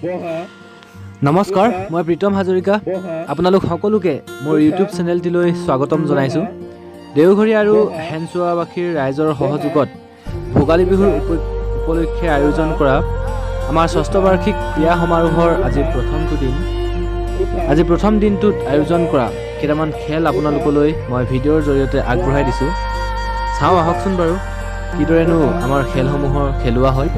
নমস্কাৰ, মই প্ৰীতম হাজৰিকা। আপোনালোক সকলোকে মোৰ ইউটিউব চেনেলটিলৈ স্বাগতম জনাইছোঁ। দেওঘৰী আৰু হেনচুৱাবাসীৰ ৰাইজৰ সহযোগত ভোগালী বিহুৰ উপলক্ষে আয়োজন কৰা আমাৰ ষষ্ঠ বাৰ্ষিক ক্ৰীড়া সমাৰোহৰ আজি প্ৰথম দিনটোত আয়োজন কৰা কেইটামান খেল আপোনালোকলৈ মই ভিডিঅ'ৰ জৰিয়তে আগবঢ়াই দিছোঁ। চাওঁ আহকচোন বাৰু কিদৰেনো আমাৰ খেলসমূহৰ খেলোৱা হয়।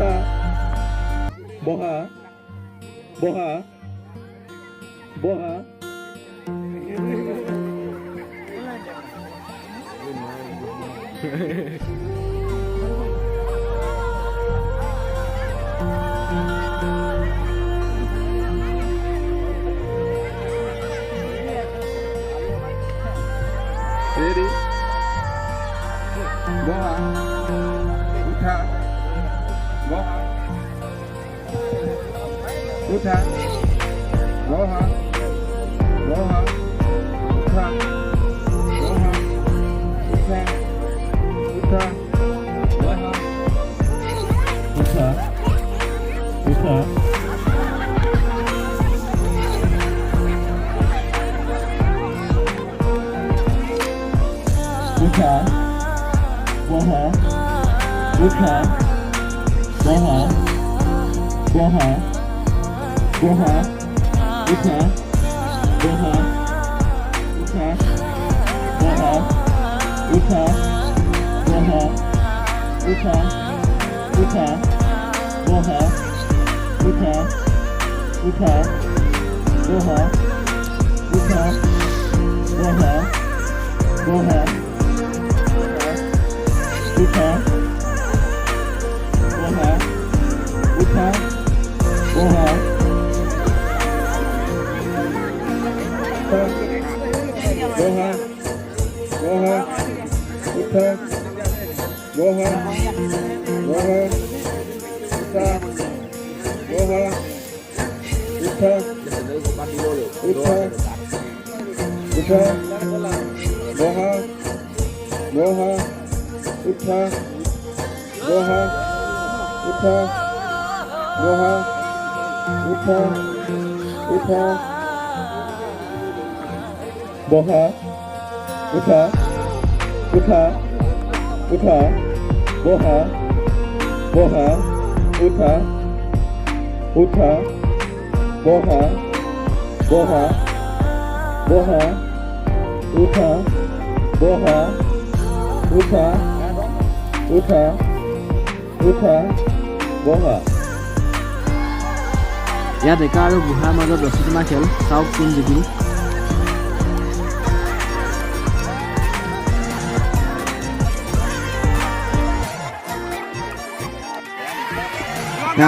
Ready? Boha. Uta. Boha. Uta. Boha. Boha. Uta. Boha. Uta. Uta. Boha. Uta. Uta. Uta, boha, uta, boha, boha, boha, uta, boha, uta, boha, uta, boha, uta, uta, boha, uta, uta, boha, uta, boha, boha. Uta, boha, uta, boha, boha, boha, uta, boha, boha, uta, boha, uta, uta, uta, boha, boha. Uta, boha, uta, boha, uta, uta, boha, uta, uta, uta, boha, boha, uta, uta, boha, boha, boha, uta, boha, uta. Uta, uta, boha. ইয়াত ডেকা আৰু বুঢ়াৰ মাজত ৰচীটনা খেল। চাওক কোন জিকিল।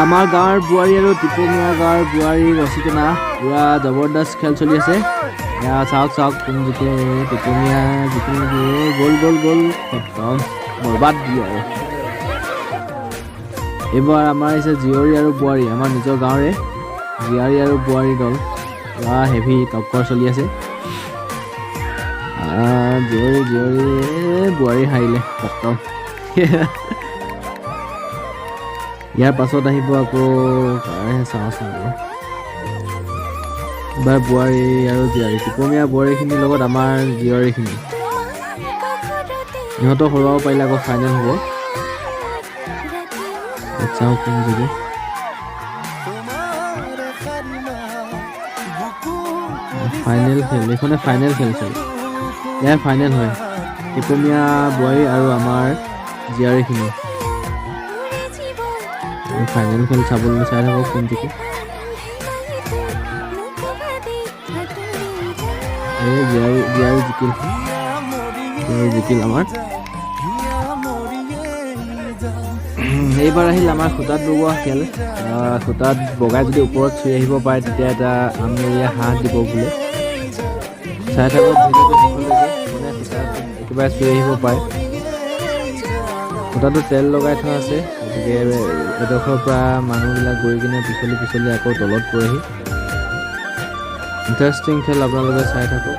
আমাৰ গাঁৱৰ বোৱাৰী আৰু টিপমীয়া গাঁৱৰ বোৱাৰী ৰচীটনা পুৰা জবৰদস্ত খেল চলি আছে। চাওক কোন জিকে। টিপমীয়া জিকিল নেকি? গ'ল বৰবাদ দিয়ে আৰু। এইবাৰ আমাৰ আহিছে জীয়ৰী আৰু বোৱাৰী, আমাৰ নিজৰ গাঁৱৰে জীয়াৰী আৰু বোৱাৰী দল। পুৰা হেভি টক্কৰ চলি আছে। জীয়ৰী বোৱাৰী হাৰিলে খতম। ইয়াৰ পাছত আহিব আকৌ চাওঁচোন এইবাৰ বোৱাৰী আৰু জীয়াৰী, টিপমীয়া বোৱাৰীখিনিৰ লগত আমাৰ জীয়ৰীখিনি। ইহঁতক হৰুৱাব পাৰিলে আকৌ ফাইনেল হ'ব। চাওঁ কোন জিকে। ফাইনেল খেল, এইখনে ফাইনেল খেল চাগে। ইয়াৰ ফাইনেল হয় টিপমীয়া বোৱাৰী আৰু আমাৰ জীয়াৰীখিনি। ফাইনেল খেল চাবলৈ চাই থাকক কোন জিকে। জীয়াৰী জিকিল আমাৰ। এইবাৰ আহিল আমাৰ খুটাত বগোৱা খেল। খুটাত বগাই যদি ওপৰত চুই আহিব পাৰে তেতিয়া এটা আমনৰীয়া হাঁহ দিব বোলে। চাই থাকক ভিডিঅ'টো শেষলৈকে, কোনে খুটাত একেবাৰে চুই আহিব পাৰে। খুটাটো তেল লগাই থোৱা আছে, গতিকে এডোখৰৰ পৰা মানুহবিলাক গৈ কিনে পিছলি আকৌ তলত পৰেহি। ইণ্টাৰেষ্টিং খেল, আপোনালোকে চাই থাকক।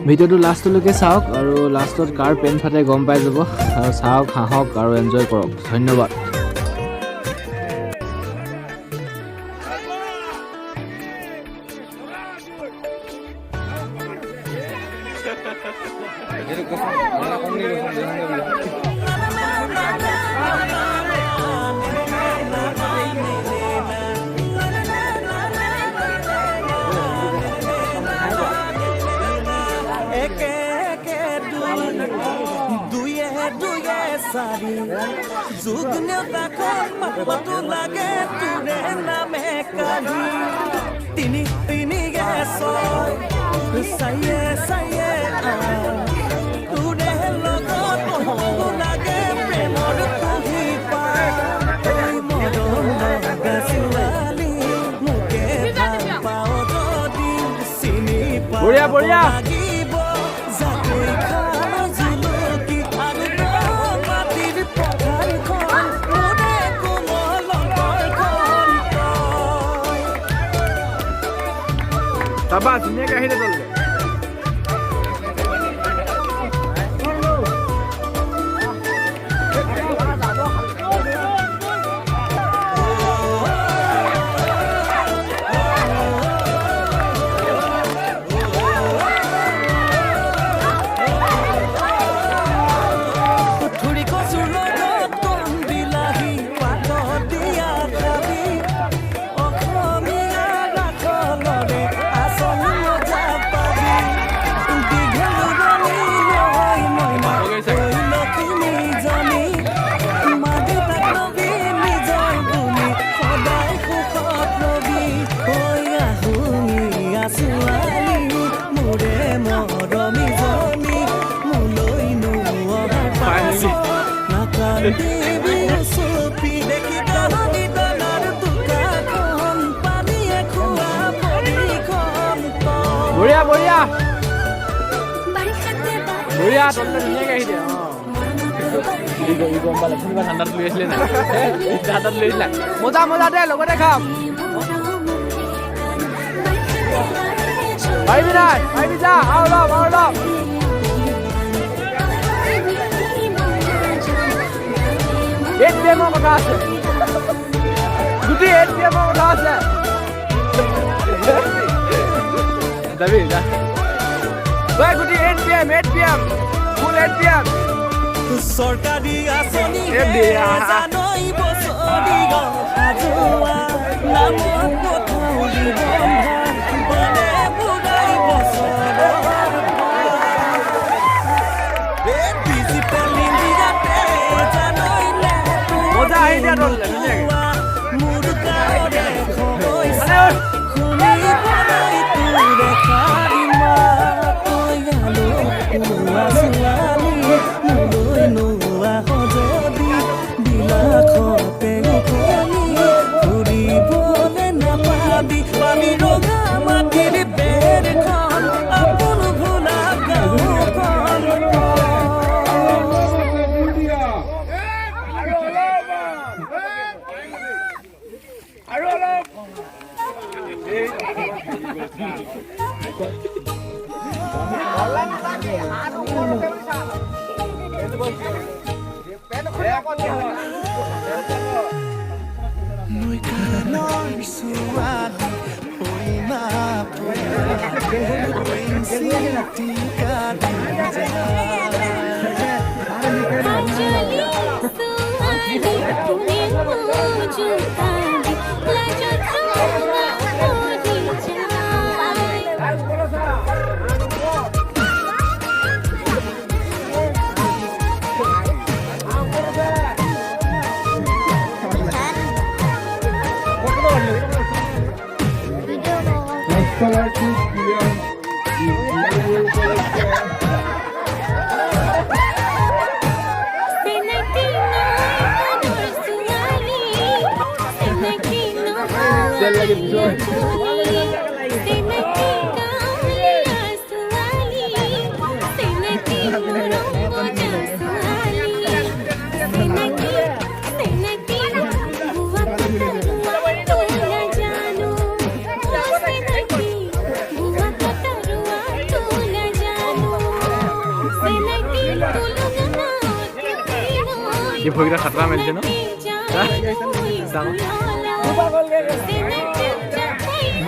ভিডিঅ'টো লাষ্টলৈকে চাওক আৰু লাষ্টত কাৰ পেন ফাটে গম পাই যাব আৰু চাওক হাঁহক আৰু এনজয় কৰক ধন্যবাদ তিনি তিনি সাইয়ে সাইয়ে তোৰে লগত লাগে প্ৰেমৰ কুহি পাই মৰম লগা ছোৱালী মোকে ভাল পাওঁ যদি চিনি বঢ়িয়া বঢ়িয়া লাগিব জাকৈ খাল জুলুকি আৰু মাটিৰ পথাৰখন মোৰে কোমল অন্তৰখন তাবা ধুনীয়াকৈ আহিলে তললৈ বঢ়িয়া বঢ়িয়া বঢ়িয়া তললৈ ধুনীয়াকৈ আহিলে গম পালে কোনোবা ঠাণ্ডাত লৈ আছিলে না ঠাণ্ডাত লৈ আহিছিলা মজা মজা দে লগতে খাম পাৰিবি নাই পাৰিবি যা আৰু লম ATMৰ কথা আছে গোটেই ATMৰ কথা আছে যাবি যা গোটেই ATM ফুল ATM চৰকাৰী আঁচনি জানই বছৰি আজোৱা নামৰ পথৰি বন্ধা বনে বুঢ়াই বছৰৰ ডিজিটেল ইণ্ডিয়াতে জানই মজা আহি দিয়া তললৈ ধুনীয়াকৈ মোৰ কাৰণে খৈছা খুলি বনাই তোৰে খাৰিমা তৈয়ালো কোৱা ছোৱালী মোলৈ নোৱা সজদি বিলাসতে উখলি ঘূৰিবলৈ নাপাবি পাবি ৰঙা মাটিৰ বেৰখন আপোন ভোলা গাঁওখন এই ভৰিকেইটা খাতৰা মাৰিছে ন? পাগলকে